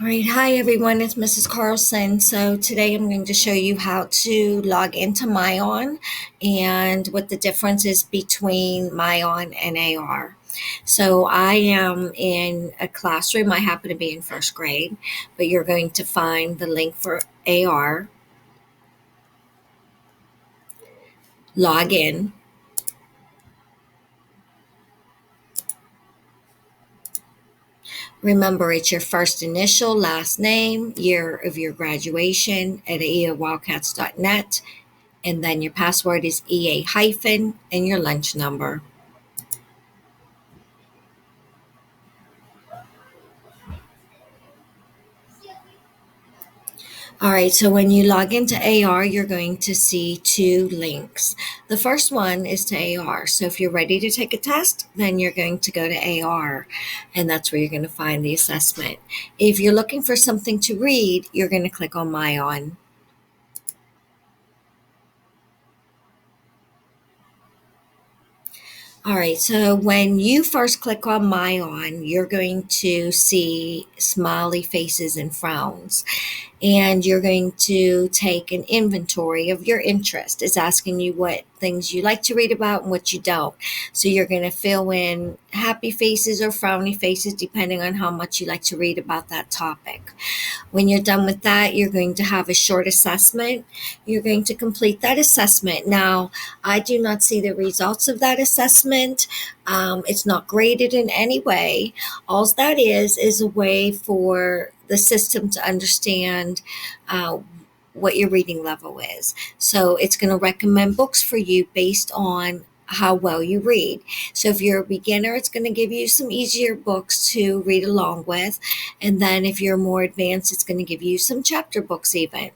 All right, hi everyone, it's Mrs. Carlson. So today I'm going to show you how to log into Myon and what the difference is between Myon and AR. So I am in a classroom. I happen to be in first grade, but you're going to find the link for AR, log in. Remember, it's your first initial, last name, year of your graduation at eawildcats.net, and then your password is EA hyphen and your lunch number. All right, so when you log into AR, you're going to see two links. The first one is to AR. So if you're ready to take a test, then you're going to go to AR, and that's where you're going to find the assessment. If you're looking for something to read, you're going to click on Myon. All right, so when you first click on Myon, you're going to see smiley faces and frowns, and you're going to take an inventory of your interest. It's asking you what things you like to read about and what you don't. So you're going to fill in happy faces or frowny faces depending on how much you like to read about that topic. When you're done with that, you're going to have a short assessment. You're going to complete that assessment. Now, I do not see the results of that assessment. It's not graded in any way. All that is a way for the system to understand what your reading level is. So it's going to recommend books for you based on how well you read. So if you're a beginner, it's going to give you some easier books to read along with. And then if you're more advanced, it's going to give you some chapter books even.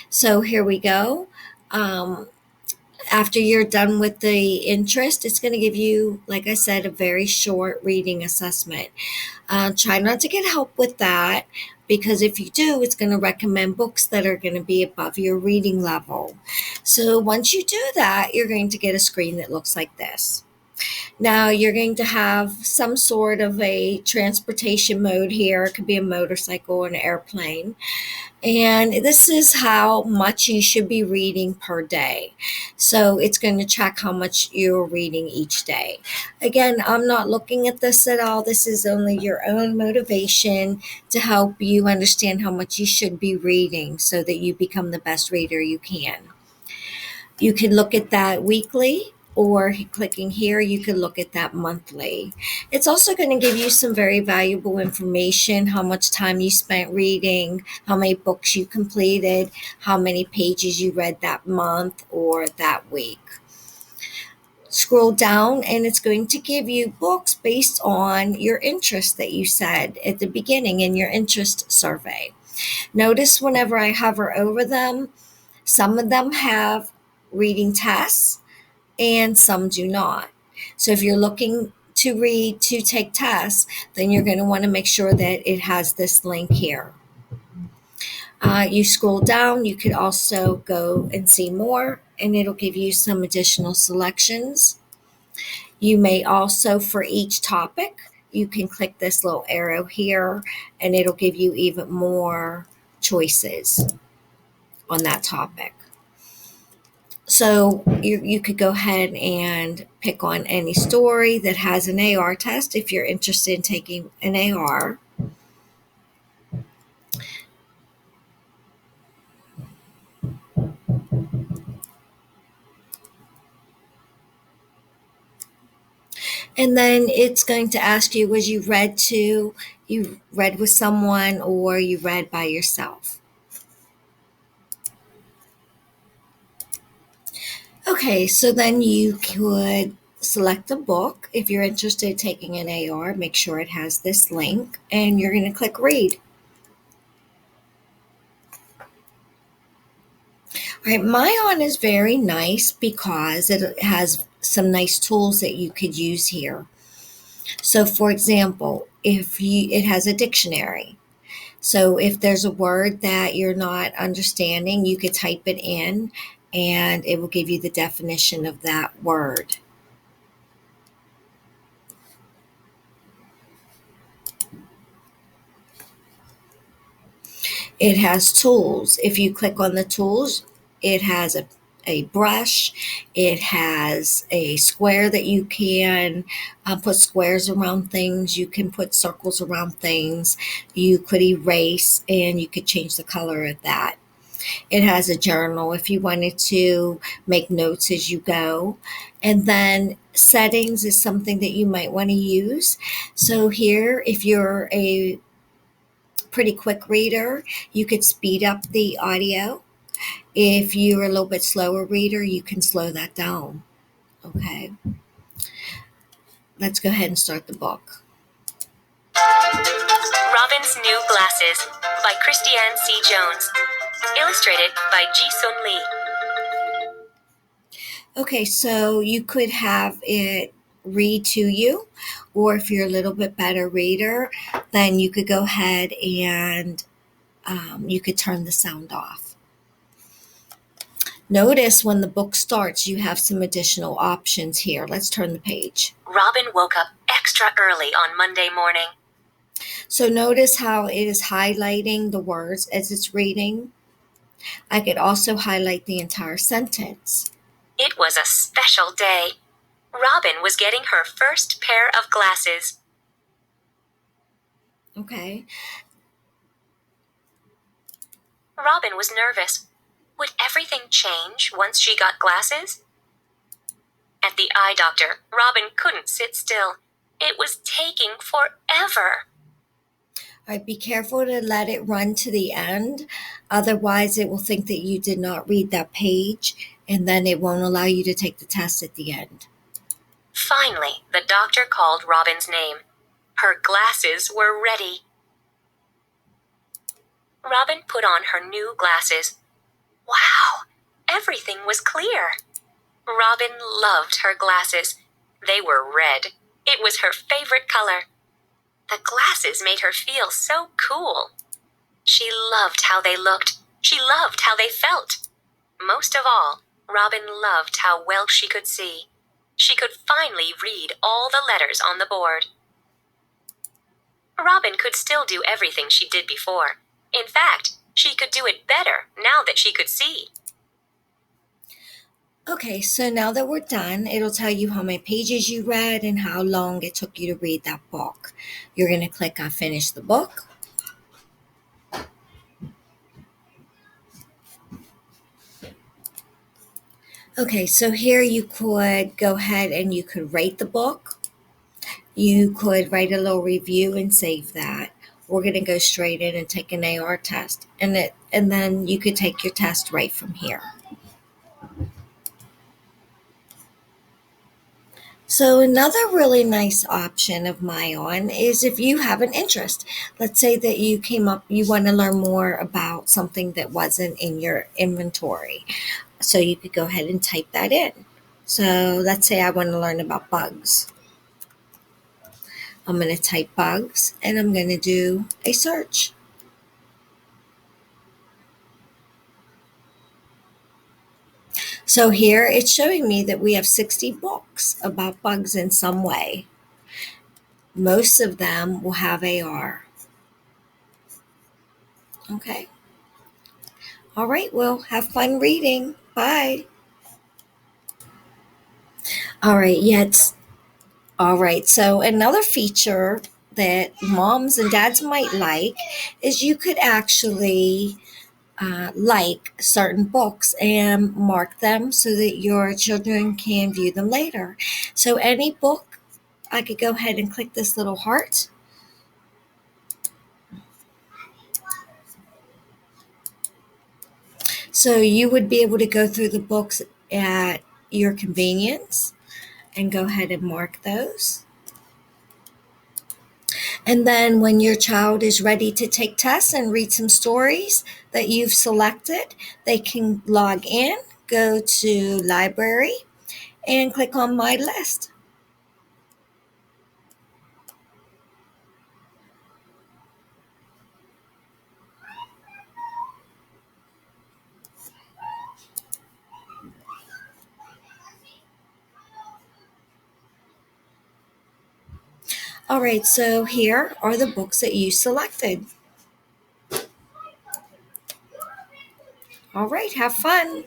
So here we go. After you're done with the interest, it's going to give you, like I said, a very short reading assessment. Try not to get help with that, because if you do, it's going to recommend books that are going to be above your reading level. So once you do that, you're going to get a screen that looks like this. Now you're going to have some sort of a transportation mode here. It could be a motorcycle or an airplane. And this is how much you should be reading per day. So it's going to track how much you're reading each day. Again, I'm not looking at this at all. This is only your own motivation to help you understand how much you should be reading so that you become the best reader you can. You can look at that weekly, or clicking here, you could look at that monthly. It's also going to give you some very valuable information: how much time you spent reading, how many books you completed, how many pages you read that month or that week. Scroll down, and it's going to give you books based on your interest that you said at the beginning in your interest survey. Notice whenever I hover over them, some of them have reading tests and some do not. So if you're looking to read to take tests, then you're going to want to make sure that it has this link here. You scroll down, you could also go and see more, and it'll give you some additional selections. You may also, for each topic, you can click this little arrow here, and it'll give you even more choices on that topic. So you could go ahead and pick on any story that has an AR test if you're interested in taking an AR. And then it's going to ask you, you read with someone or you read by yourself. Okay, so then you could select a book. If you're interested in taking an AR, make sure it has this link, and you're going to click read. All right, Myon is very nice because it has some nice tools that you could use here. So for example, it has a dictionary. So if there's a word that you're not understanding, you could type it in and it will give you the definition of that word. It has tools. If you click on the tools, it has a brush. It has a square that you can put squares around things. You can put circles around things. You could erase and you could change the color of that. It has a journal if you wanted to make notes as you go. And then settings is something that you might want to use. So here, if you're a pretty quick reader, you could speed up the audio. If you're a little bit slower reader, you can slow that down. Okay, let's go ahead and start the book. Robin's New Glasses by Christiane C. Jones. Illustrated by Ji-Sun Lee. Okay, so you could have it read to you, or if you're a little bit better reader, then you could go ahead and you could turn the sound off. Notice when the book starts, you have some additional options here. Let's turn the page. Robin woke up extra early on Monday morning. So notice how it is highlighting the words as it's reading. I could also highlight the entire sentence. It was a special day. Robin was getting her first pair of glasses. Okay. Robin was nervous. Would everything change once she got glasses? At the eye doctor, Robin couldn't sit still. It was taking forever. All right, be careful to let it run to the end. Otherwise, it will think that you did not read that page, and then it won't allow you to take the test at the end. Finally, the doctor called Robin's name. Her glasses were ready. Robin put on her new glasses. Wow, everything was clear. Robin loved her glasses. They were red. It was her favorite color. The glasses made her feel so cool. She loved how they looked. She loved how they felt. Most of all, Robin loved how well she could see. She could finally read all the letters on the board. Robin could still do everything she did before. In fact, she could do it better now that she could see. Okay, so now that we're done, it'll tell you how many pages you read and how long it took you to read that book. You're going to click on Finish the Book. Okay, so here you could go ahead and you could rate the book. You could write a little review and save that. We're going to go straight in and take an AR test, and then you could take your test right from here. So another really nice option of Myon is if you have an interest. Let's say that you want to learn more about something that wasn't in your inventory. So you could go ahead and type that in. So let's say I want to learn about bugs. I'm going to type bugs and I'm going to do a search. So here it's showing me that we have 60 books about bugs in some way. Most of them will have AR. Okay. All right, well, have fun reading. Bye. All right, all right. So another feature that moms and dads might like is you could actually like certain books and mark them so that your children can view them later. So any book, I could go ahead and click this little heart. So you would be able to go through the books at your convenience and go ahead and mark those. And then when your child is ready to take tests and read some stories that you've selected, they can log in, go to library, and click on my list. All right, so here are the books that you selected. All right, have fun.